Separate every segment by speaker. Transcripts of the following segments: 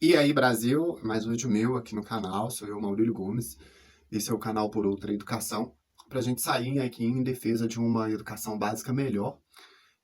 Speaker 1: E aí, Brasil, mais um vídeo meu aqui no canal, sou eu, Maurílio Gomes. Esse é o canal Por Outra Educação, para a gente sair aqui em defesa de uma educação básica melhor,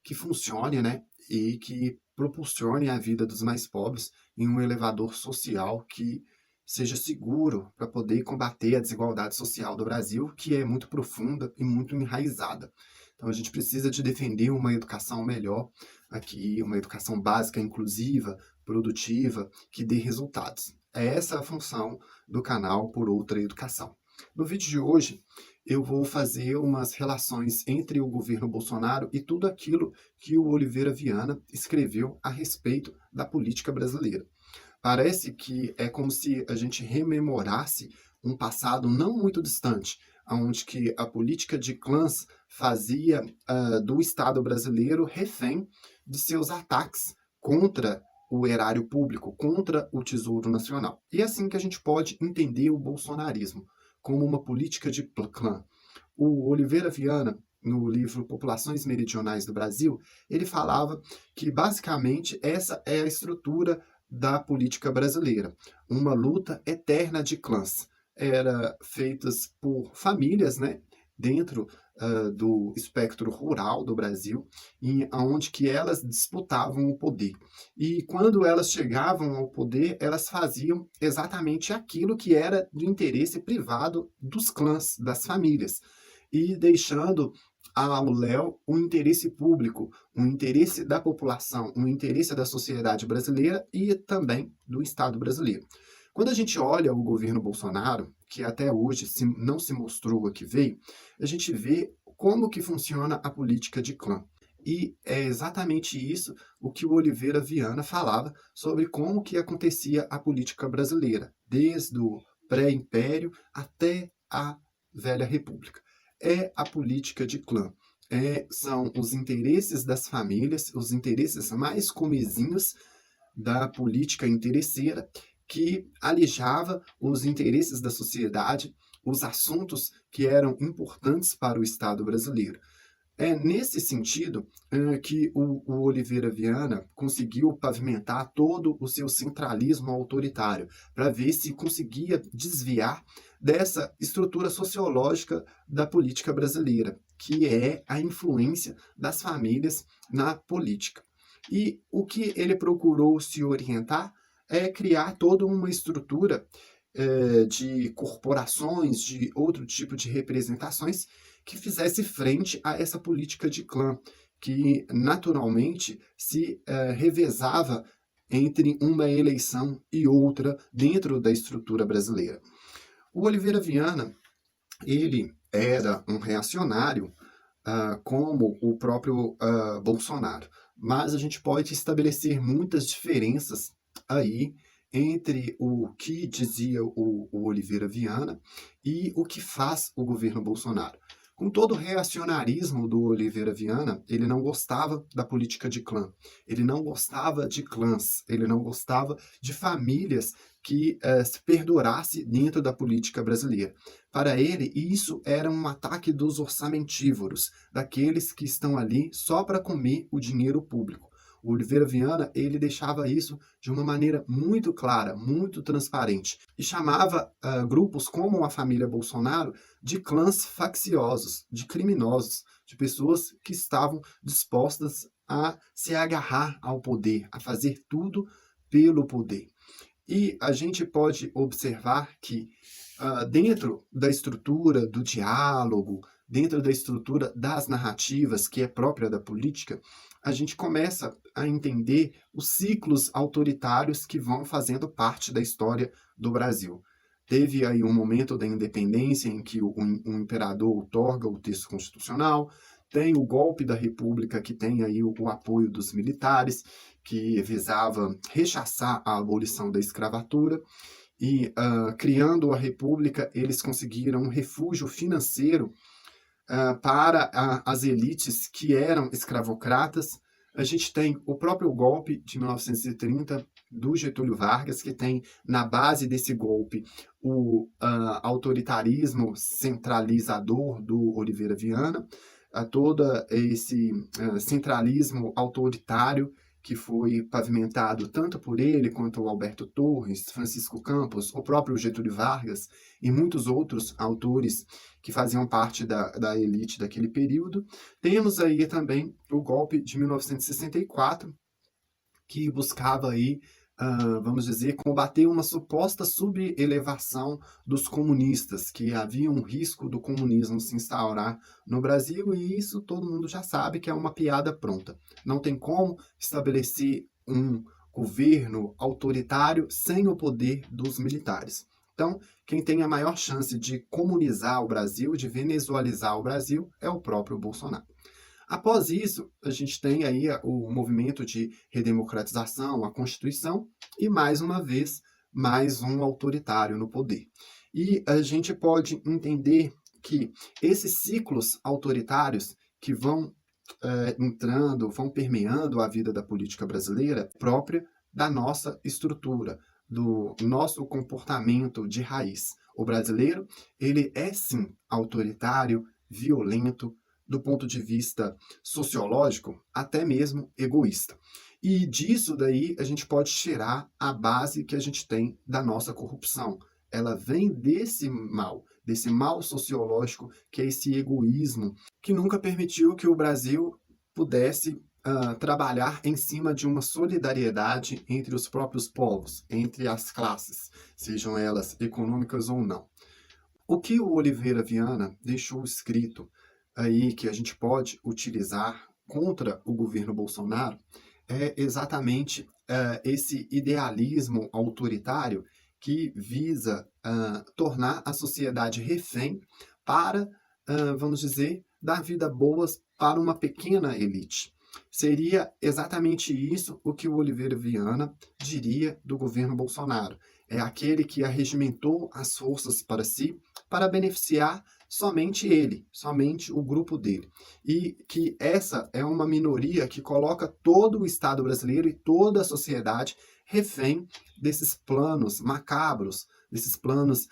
Speaker 1: que funcione, né, e que proporcione a vida dos mais pobres em um elevador social que seja seguro para poder combater a desigualdade social do Brasil, que é muito profunda e muito enraizada. Então a gente precisa de defender uma educação melhor aqui, uma educação básica, inclusiva, produtiva, que dê resultados. É essa a função do canal Por Outra Educação. No vídeo de hoje, eu vou fazer umas relações entre o governo Bolsonaro e tudo aquilo que o Oliveira Viana escreveu a respeito da política brasileira. Parece que é como se a gente rememorasse um passado não muito distante, onde que a política de clãs fazia do Estado brasileiro refém de seus ataques contra o erário público, contra o Tesouro Nacional. E é assim que a gente pode entender o bolsonarismo, como uma política de clã. O Oliveira Viana, no livro Populações Meridionais do Brasil, ele falava que basicamente essa é a estrutura da política brasileira, uma luta eterna de clãs. Era feitas por famílias, né, dentro do espectro rural do Brasil, onde que elas disputavam o poder. E quando elas chegavam ao poder, elas faziam exatamente aquilo que era do interesse privado dos clãs, das famílias, e deixando ao léu o interesse público, o interesse da população, o interesse da sociedade brasileira e também do Estado brasileiro. Quando a gente olha o governo Bolsonaro, que até hoje não se mostrou a que veio, a gente vê como que funciona a política de clã. E é exatamente isso o que o Oliveira Viana falava sobre como que acontecia a política brasileira, desde o pré-império até a velha república. É a política de clã. São os interesses das famílias, os interesses mais comezinhos da política interesseira que alijava os interesses da sociedade, os assuntos que eram importantes para o Estado brasileiro. É nesse sentido que o Oliveira Viana conseguiu pavimentar todo o seu centralismo autoritário, para ver se conseguia desviar dessa estrutura sociológica da política brasileira, que é a influência das famílias na política. E o que ele procurou se orientar é criar toda uma estrutura de corporações, de outro tipo de representações, que fizesse frente a essa política de clã, que naturalmente se revezava entre uma eleição e outra dentro da estrutura brasileira. O Oliveira Viana, ele era um reacionário, como o próprio Bolsonaro, mas a gente pode estabelecer muitas diferenças aí entre o que dizia o Oliveira Viana e o que faz o governo Bolsonaro. Com todo o reacionarismo do Oliveira Viana, ele não gostava da política de clã, ele não gostava de clãs, ele não gostava de famílias que se perdurasse dentro da política brasileira. Para ele, isso era um ataque dos orçamentívoros, daqueles que estão ali só para comer o dinheiro público. O Oliveira Viana, ele deixava isso de uma maneira muito clara, muito transparente, e chamava grupos como a família Bolsonaro de clãs facciosos, de criminosos, de pessoas que estavam dispostas a se agarrar ao poder, a fazer tudo pelo poder. E a gente pode observar que dentro da estrutura do diálogo, dentro da estrutura das narrativas, que é própria da política, a gente começa a entender os ciclos autoritários que vão fazendo parte da história do Brasil. Teve aí um momento da independência em que o imperador outorga o texto constitucional, tem o golpe da República, que tem aí o apoio dos militares, que visava rechaçar a abolição da escravatura, e criando a República, eles conseguiram um refúgio financeiro para as elites que eram escravocratas. A gente tem o próprio golpe de 1930 do Getúlio Vargas, que tem na base desse golpe o autoritarismo centralizador do Oliveira Viana, todo esse centralismo autoritário que foi pavimentado tanto por ele quanto o Alberto Torres, Francisco Campos, o próprio Getúlio Vargas e muitos outros autores que faziam parte da elite daquele período. Temos aí também o golpe de 1964, que buscava aí, vamos dizer, combater uma suposta subelevação dos comunistas, que havia um risco do comunismo se instaurar no Brasil, e isso todo mundo já sabe que é uma piada pronta. Não tem como estabelecer um governo autoritário sem o poder dos militares. Então, quem tem a maior chance de comunizar o Brasil, de venezualizar o Brasil, é o próprio Bolsonaro. Após isso, a gente tem aí o movimento de redemocratização, a Constituição, e mais uma vez, mais um autoritário no poder. E a gente pode entender que esses ciclos autoritários que vão entrando, vão permeando a vida da política brasileira, própria da nossa estrutura, do nosso comportamento de raiz. O brasileiro, ele é sim autoritário, violento, do ponto de vista sociológico, até mesmo egoísta. E disso daí a gente pode tirar a base que a gente tem da nossa corrupção. Ela vem desse mal sociológico, que é esse egoísmo, que nunca permitiu que o Brasil pudesse trabalhar em cima de uma solidariedade entre os próprios povos, entre as classes, sejam elas econômicas ou não. O que o Oliveira Viana deixou escrito aí que a gente pode utilizar contra o governo Bolsonaro é exatamente esse idealismo autoritário que visa tornar a sociedade refém para, vamos dizer, dar vida boas para uma pequena elite. Seria exatamente isso o que o Oliveira Viana diria do governo Bolsonaro. É aquele que arregimentou as forças para si para beneficiar somente ele, somente o grupo dele. E que essa é uma minoria que coloca todo o Estado brasileiro e toda a sociedade refém desses planos macabros, desses planos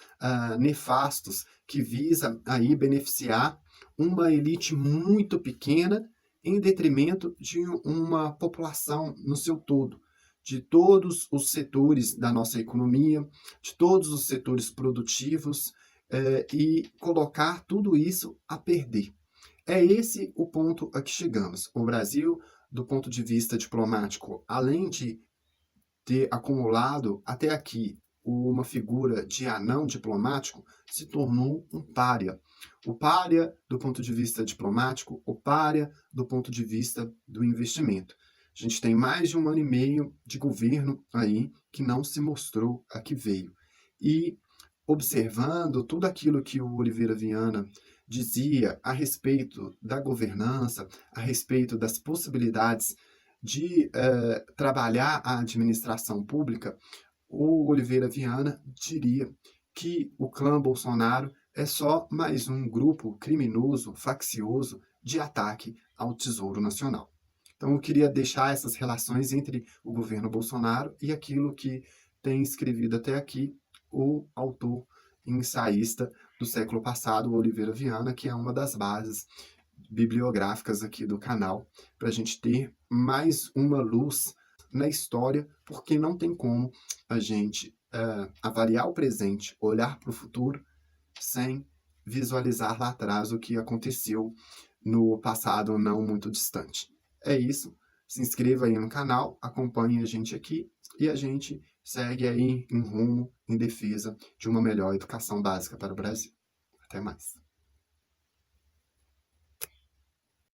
Speaker 1: nefastos que visa aí beneficiar uma elite muito pequena em detrimento de uma população no seu todo, de todos os setores da nossa economia, de todos os setores produtivos, e colocar tudo isso a perder. É esse o ponto a que chegamos. O Brasil, do ponto de vista diplomático, além de ter acumulado até aqui uma figura de anão diplomático, se tornou um pária. O pária do ponto de vista diplomático, o pária do ponto de vista do investimento. A gente tem mais de 1 ano e meio de governo aí que não se mostrou a que veio. E observando tudo aquilo que o Oliveira Viana dizia a respeito da governança, a respeito das possibilidades de trabalhar a administração pública, o Oliveira Viana diria que o clã Bolsonaro é só mais um grupo criminoso, faccioso, de ataque ao Tesouro Nacional. Então, eu queria deixar essas relações entre o governo Bolsonaro e aquilo que tem escrevido até aqui o autor e ensaísta do século passado, o Oliveira Viana, que é uma das bases bibliográficas aqui do canal, para a gente ter mais uma luz na história, porque não tem como a gente avaliar o presente, olhar para o futuro, sem visualizar lá atrás o que aconteceu no passado não muito distante. É isso. Se inscreva aí no canal, acompanhe a gente aqui e a gente segue aí em rumo, em defesa de uma melhor educação básica para o Brasil. Até mais.